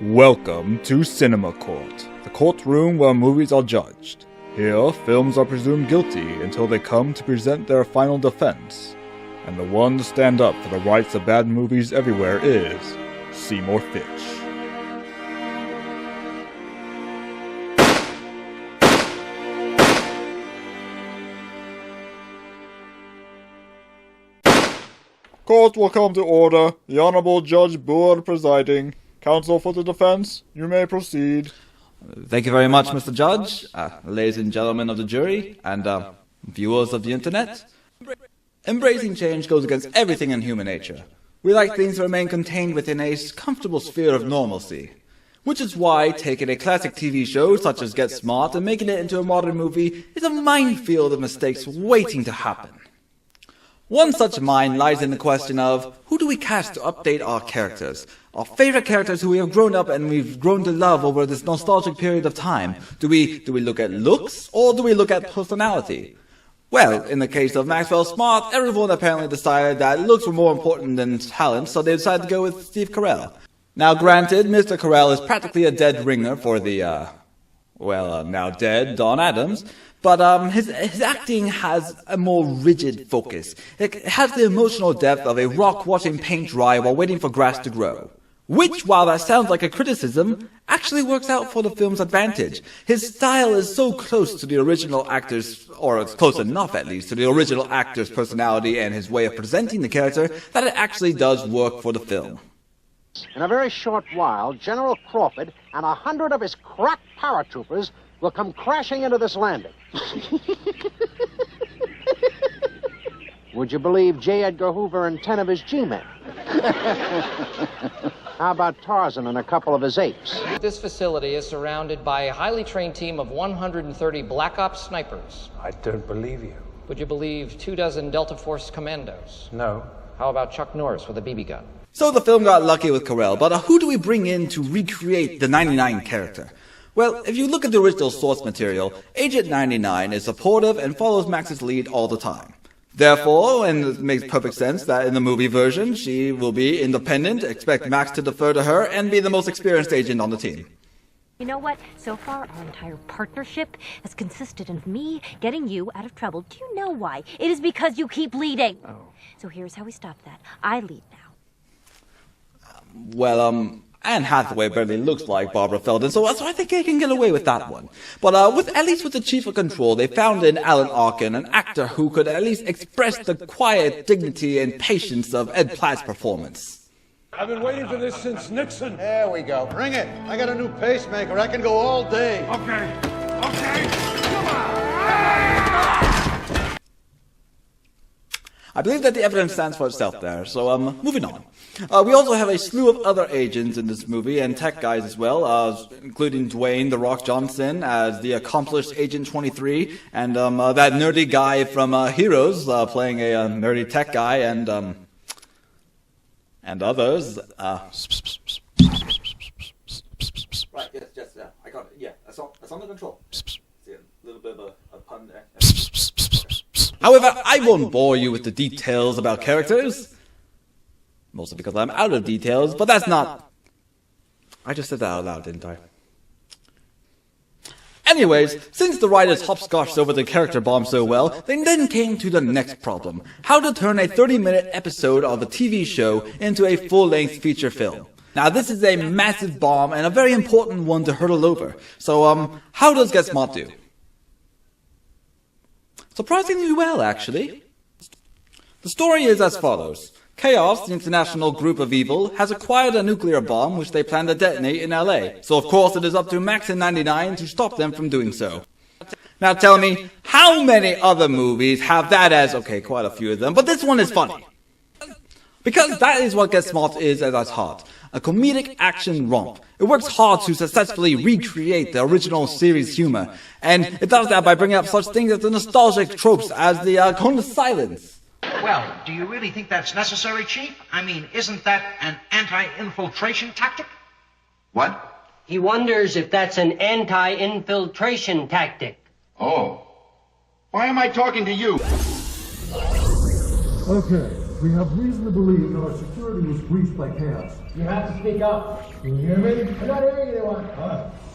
Welcome to Cinema Court, the courtroom where movies are judged. Here, films are presumed guilty until they come to present their final defense. And the one to stand up for the rights of bad movies everywhere is Seymour Fitch. Court will come to order. The Honorable Judge Boord presiding. Counsel for the defense, you may proceed. Thank you very much, Mr. Judge, ladies and gentlemen of the jury, and viewers of the internet. Embracing change goes against everything in human nature. We like things to remain contained within a comfortable sphere of normalcy. Which is why taking a classic TV show such as Get Smart and making it into a modern movie is a minefield of mistakes waiting to happen. One such mine lies in the question of, who do we cast to update our characters? Our favorite characters who we have grown up and we've grown to love over this nostalgic period of time. Do we look at looks, or do we look at personality? Well, in the case of Maxwell Smart, everyone apparently decided that looks were more important than talent, so they decided to go with Steve Carell. Now granted, Mr. Carell is practically a dead ringer for the, now dead Don Adams, but his acting has a more rigid focus. It has the emotional depth of a rock watching paint dry while waiting for grass to grow. Which, while that sounds like a criticism, actually works out for the film's advantage. His style is so close to the original actor's, or it's close enough at least, to the original actor's personality and his way of presenting the character, that it actually does work for the film. In a very short while, General Crawford and 100 of his crack paratroopers will come crashing into this landing. Would you believe J. Edgar Hoover and 10 of his G-men? How about Tarzan and a couple of his apes? This facility is surrounded by a highly trained team of 130 Black Ops snipers. I don't believe you. Would you believe 24 Delta Force commandos? No. How about Chuck Norris with a BB gun? So the film got lucky with Carell, but who do we bring in to recreate the 99 character? Well, if you look at the original source material, Agent 99 is supportive and follows Max's lead all the time. Therefore, and it makes perfect sense that in the movie version, she will be independent, expect Max to defer to her, and be the most experienced agent on the team. You know what? So far, our entire partnership has consisted of me getting you out of trouble. Do you know why? It is because you keep leading. Oh. So here's how we stop that. I lead now. Anne Hathaway barely looks like Barbara Feldon, so I think they can get away with that one. But at least with the Chief of Control, they found in Alan Arkin an actor who could at least express the quiet dignity and patience of Ed Platt's performance. I've been waiting for this since Nixon. There we go. Bring it. I got a new pacemaker. I can go all day. Okay. Come on. I believe that the evidence stands for itself there, so moving on. We also have a slew of other agents in this movie, and tech guys as well, including Dwayne "The Rock" Johnson as the accomplished Agent 23, and that nerdy guy from Heroes playing a nerdy tech guy, and others. Right, yes, I got it. Yeah, that's under control. See, a little bit of a pun there. However, I won't bore you with the details about characters. Mostly because I'm out of details, but that's not... I just said that out loud, didn't I? Anyways, since the writers hopscotched over the character bomb so well, they then came to the next problem. How to turn a 30-minute episode of a TV show into a full-length feature film. Now, this is a massive bomb and a very important one to hurdle over. So, how does Get Smart do? Surprisingly well, actually. The story is as follows. Chaos, the international group of evil, has acquired a nuclear bomb which they plan to detonate in LA. So of course it is up to Max and 99 to stop them from doing so. Now tell me, how many other movies have that as, okay, quite a few of them, but this one is funny. Because that is what Get Smart is at its heart. A comedic action romp. It works hard to successfully recreate the original series humor, and it does that by bringing up such things as the nostalgic tropes as the cone of silence. Well, do you really think that's necessary, Chief? I mean, isn't that an anti-infiltration tactic? What? He wonders if that's an anti-infiltration tactic. Oh. Why am I talking to you? Okay, we have reason to believe that our security security was breached by chaos. You have to speak up. Can you hear me? I'm not hearing anyone.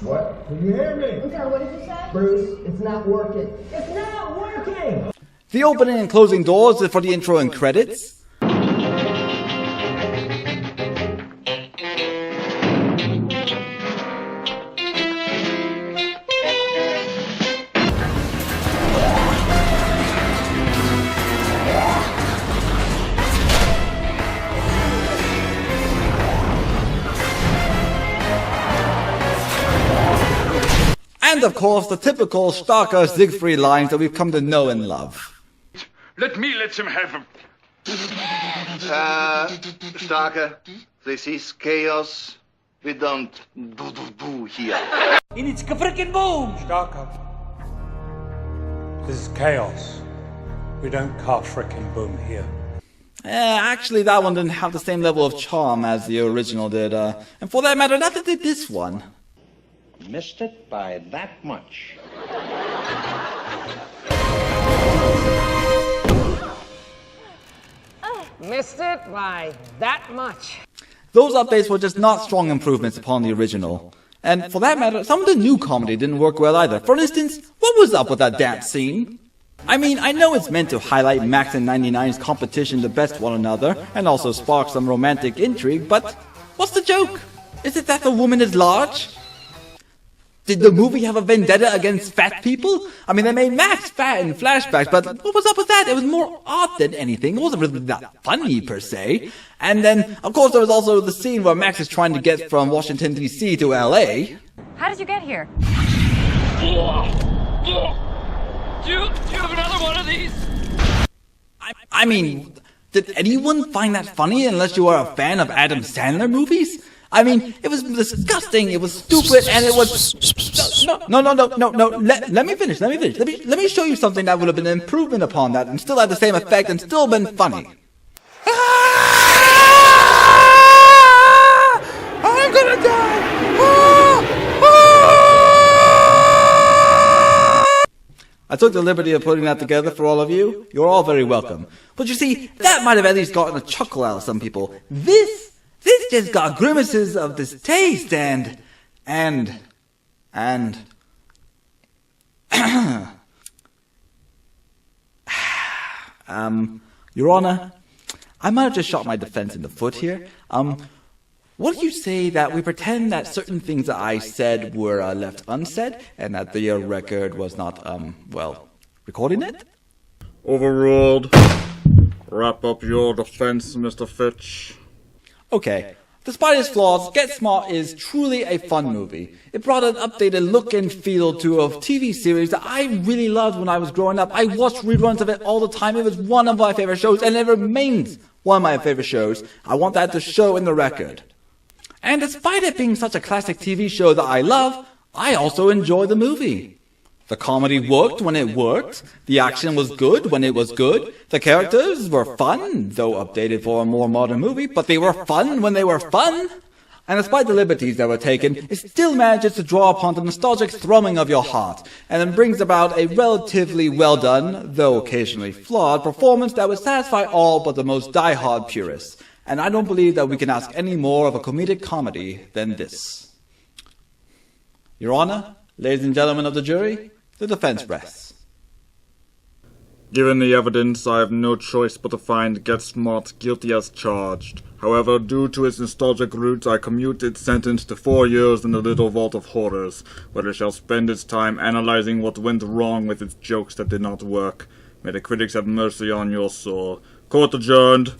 What? Can you hear me? I'm sorry, what did you say? Bruce, it's not working. It's not working! The opening and closing doors is for the intro and credits. And of course, the typical Starker Siegfried lines that we've come to know and love. Let him have him. Starker, this is chaos. We don't do here. And it's frickin' boom! Starker. This is chaos. We don't car frickin' boom here. Actually, that one didn't have the same level of charm as the original did. And for that matter, neither did this one. Missed it by that much. Missed it by that much. Those updates were just not strong improvements upon the original. And for that matter, some of the new comedy didn't work well either. For instance, what was up with that dance scene? I mean, I know it's meant to highlight Max and 99's competition to best one another, and also spark some romantic intrigue, but what's the joke? Is it that the woman is large? Did the movie have a vendetta against fat people? I mean, they made Max fat in flashbacks, but what was up with that? It was more odd than anything. It wasn't really that funny, per se. And then, of course, there was also the scene where Max is trying to get from Washington, D.C. to L.A. How did you get here? Do you have another one of these? I mean, did anyone find that funny unless you are a fan of Adam Sandler movies? I mean, it was disgusting, it was stupid, and it was... No. Let me finish. Let me show you something that would have been an improvement upon that and still had the same effect and still been funny. I'm gonna die! I took the liberty of putting that together for all of you. You're all very welcome. But you see, that might have at least gotten a chuckle out of some people. This just got grimaces of distaste and Your Honor, I might have just shot my defense in the foot here. What do you say that we pretend that certain things that I said were left unsaid, and that the record was not, recording it? Overruled. Wrap up your defense, Mr. Fitch. Okay. Despite its flaws, Get Smart is truly a fun movie. It brought an updated look and feel to a TV series that I really loved when I was growing up. I watched reruns of it all the time. It was one of my favorite shows, and it remains one of my favorite shows. I want that to show in the record. And despite it being such a classic TV show that I love, I also enjoy the movie. The comedy worked when it worked, the action was good when it was good, the characters were fun, though updated for a more modern movie, but they were fun when they were fun. And despite the liberties that were taken, it still manages to draw upon the nostalgic thrumming of your heart, and then brings about a relatively well done, though occasionally flawed, performance that would satisfy all but the most die-hard purists. And I don't believe that we can ask any more of a comedic comedy than this. Your Honor, ladies and gentlemen of the jury, the defense rests. Given the evidence, I have no choice but to find Get Smart guilty as charged. However, due to its nostalgic roots, I commute its sentence to 4 years in the Little Vault of Horrors, where it shall spend its time analyzing what went wrong with its jokes that did not work. May the critics have mercy on your soul. Court adjourned.